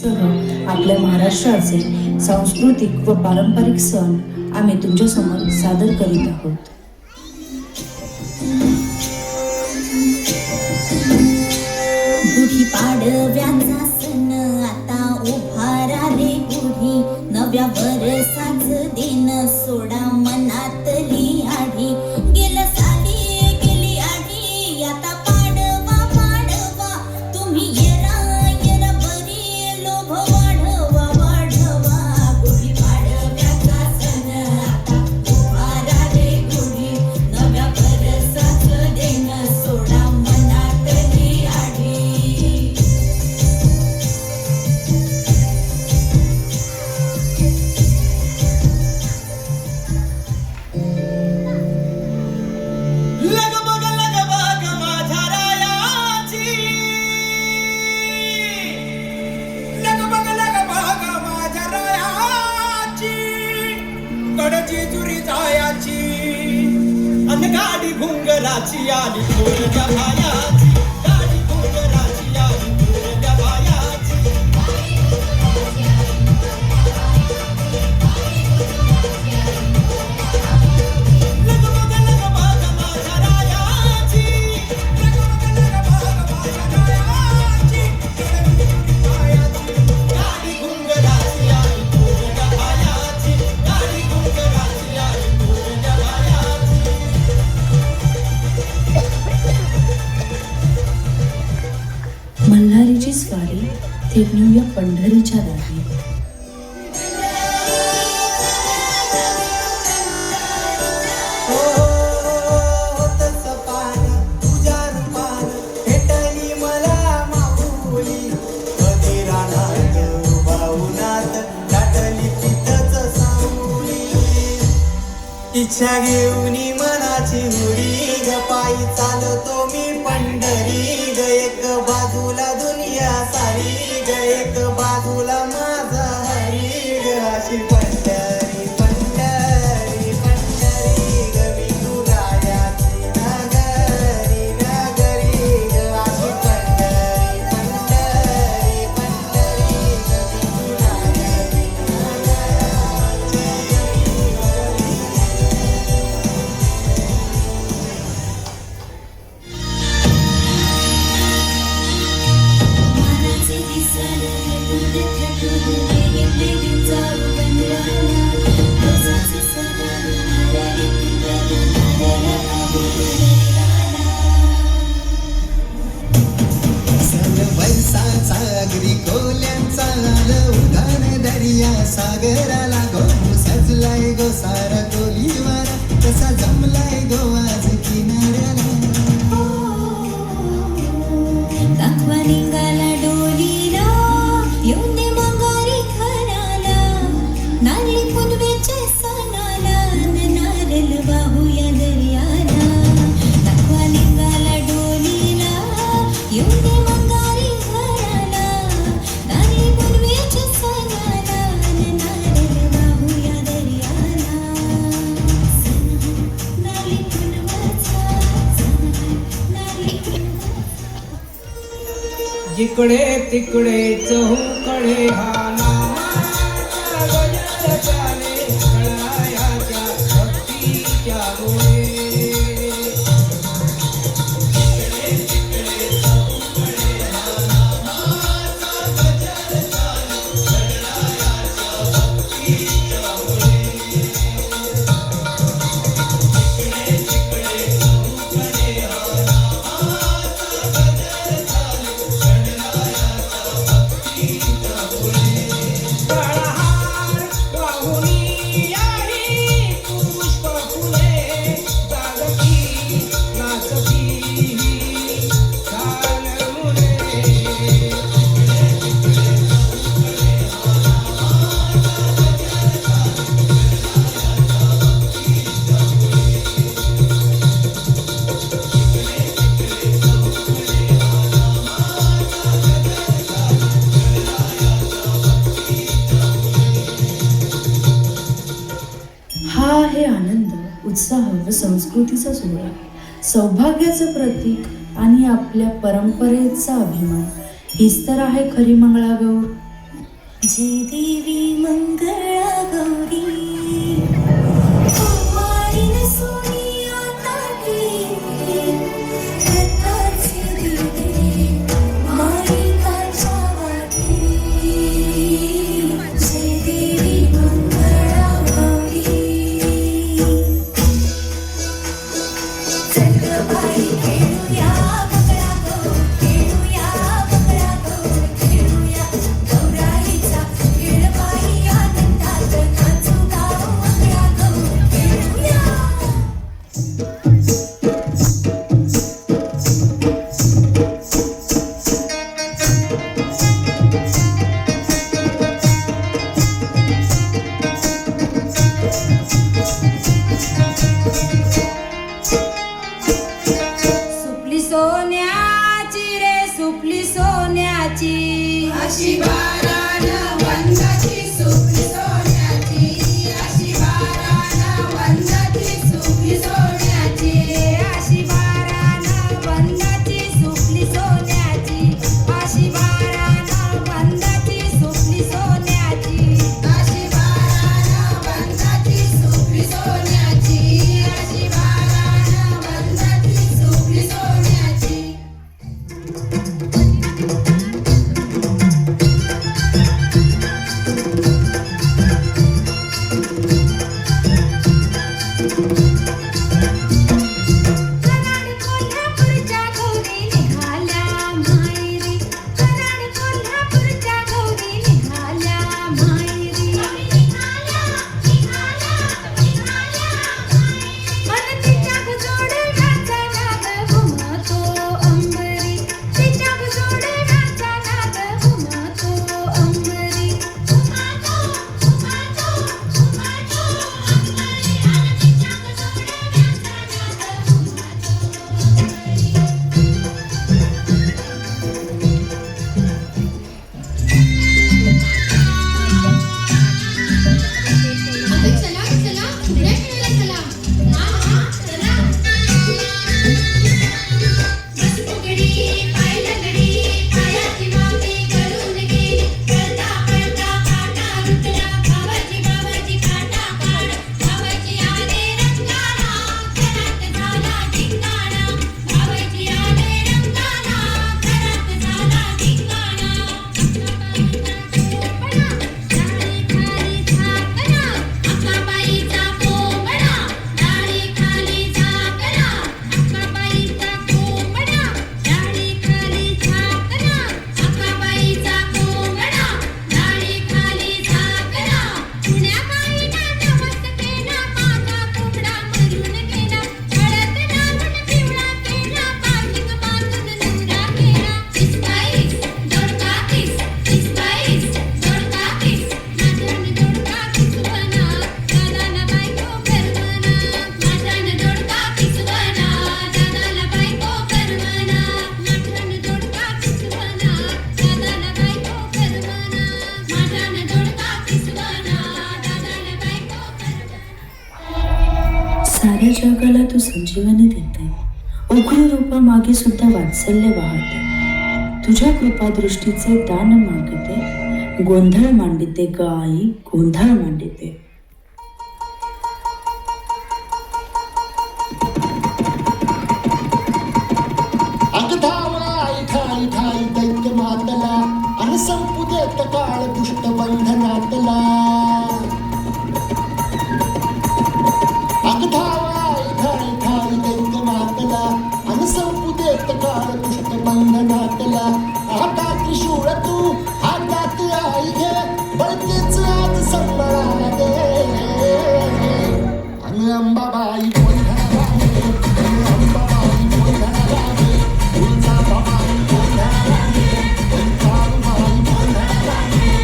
सह आपल्या महाराष्ट्राचे सांस्कृतिक व पारंपरिक सण आम्ही तुमच्यासमोर सादर करीत आहोत. गुढी पाडव्याचा सण आता उभारा रे गुढी, नव्या वर्षाच दिन सोडा मनातली आढी. गेलं साली गेली आढी, आता पाडवा पाडवा, तुम्ही येरा बरी लोभ वाढवा वाढवा. गुढी पाडव्याचा सण आता उभारा रे गुढी, नव्या वर्षाच दिन सोडा मनातली आढी. जेजुरी जायाची अन गाडी घुंगराची आली थोरल्या भायाची, गाडी घुंगराची आली थोरल्या भायाची. लगबग लगबग माझ्या रायाची, लगबग लगबग माझ्या रायाची. जेजुरी जायाची गाडी घुंगराची आली थोरल्या भायाची, गाडी घुंगराची आली थोरल्या भायाची. मल्हारीची स्वारी थेट नेऊया पंढरीच्या दारी. होतच पान तुझ्या रूपान भेटली मला माऊली, कधी राहणार बाहुनात दाटली तिथंच सावली. इच्छा घेऊन मनाची हुडी ग, पायी चालतो मी पंढरी ग. एक बाजूला दुनिया सारी ग, एक बाजूला माझा हरी ग. अशी पंढरी पंढरी पंढरी ग, विठुरायाची नगरी नगरी ग. अशी पंढरी पंढरी पंढरी ग, विठुरायाची मनाचे दिसण थटून वेगेन वेगेन जाऊ बंधारा, रसाचे सदान हरली तुला सन वैसा सागरी कोल्यांचा आलं उधान दर्या सागराला गो. सजलाय गो सारा कोलीवारा, कसा जमलाय गो आज किनाऱ्याला. दाखवा निघाला डोलीला, येऊन दे मंगारी घराला, नारळी पुनवेच्या सणाला, नारळ वाहूया दर्याला. दाखवा निघाला डोलीला, येऊन दे मंगारी घराला, नारळी पुनवेच्या सणाला, नारळ वाहूया दर्याला. नारळी पुनवाचा नारळी पुनवाचा. जिकडे तिकडे चहूकडे हा नामाचा गजर चाले, कळायाच्या भक्तीच्या मुळे. काळहार वाहुनी आई पुष्प फुले, जागती नाचती छान मुले. हा आहे आनंद, उत्साह व संस्कृतीचा सोहळा, सौभाग्याचं प्रतीक आणि आपल्या परंपरेचा अभिमान. हीच तर आहे खरी मंगळागौर. जय देवी मंगळा गौरी कुमारीन सोनिया ताटी रत्नाची दिदी माणिकाच्या वाटी जय देवी मंगळा गौरी चल ग बाई खेळूया बकरा गो खेळूया बकरा गो खेळूया गौराईचा खेळ बाई आनंदात नाचू गाव बकरा गो खेळूया सुपली सोन्याची रे सुपली सोन्याची अशी बारान वंदाची सुपली सोन्याची अशी बारान वंदाची सुपली सोन्याची अशी बारान वंदाची सुपली सोन्याची अशी बारान वंदाची सुपली सोन्याची अशी बारान वंदाची सुपली सोन्याची अशी बारान वंदाची सुपली सोन्याची कराड कोल्हापूरच्या गौरी निघाल्या माहेरी कराड कोल्हापूरच्या गौरी निघाल्या माहेरी मन तिच्या जोडव्याचा नाद घुमतो अंबरी तिच्या जोडव्याचा नाद घुमतो अंबरी चला चला उड्या खेळायला चला हा चला बस फुगडी पाय लगडी पायाची माती करून गेली पळता पळता काटा रुतला बाबाजी काटा काढ बाबाजी आले रंगाला घरात झाला धिंगाणा बाबाजी आले रंगाला घरात झाला धिंगाणा अक्काबाईचा कोंबडा डाळी खाली झाकला अक्काबाईचा कोंबडा डाळी खाली झाकला अक्काबाईचा कोंबडा डाळी खाली झाकला पुण्या बाईला नवस केला माझा कोंबडा मरून गेला हळद लावून पिवळा केला पाठीग बांधून नवरा केला इस्काईस दोडका किस इस्काईस दोडका किस माझ्यान दोडका किस बना दादाला बायको करवना माझ्यान दोडका किस बना दादाला बायको करवना माझ्यान दोडका किस बना दादाला बायको करवना माझ्यान दोडका किस बना दादाला बायको करवना साऱ्या जगाला तू संजीवनी देते उग्र रूपामागे सुद्धा वात्सल्य वाहते तुझ्या कृपादृष्टीचे दान मागते गोंधळ मांडिते गाई गोंधळ मांडिते अगधावळा इथाई ठाई दैत्य मातला अन संपू देत काळ दुष्ट बंधनातला अगधावळा इथाई ठाई दैत्य मातला अन संपू देत काळ दुष्ट बंधनातला हातात त्रिशूळ तू हातात आई घे बळतेच आज संबळाला दे आणि अंबाबाई गोंधळाला दे आणि अंबाबाई गोंधळाला दे तुळजा बाई गोंधळाला दे आणि काळूबाई गोंधळाला दे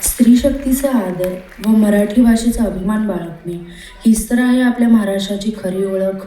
स्त्री शक्तीचा आदर व मराठी भाषेचा अभिमान बाळगणे हीच तर आहे आपल्या महाराष्ट्राची खरी ओळख.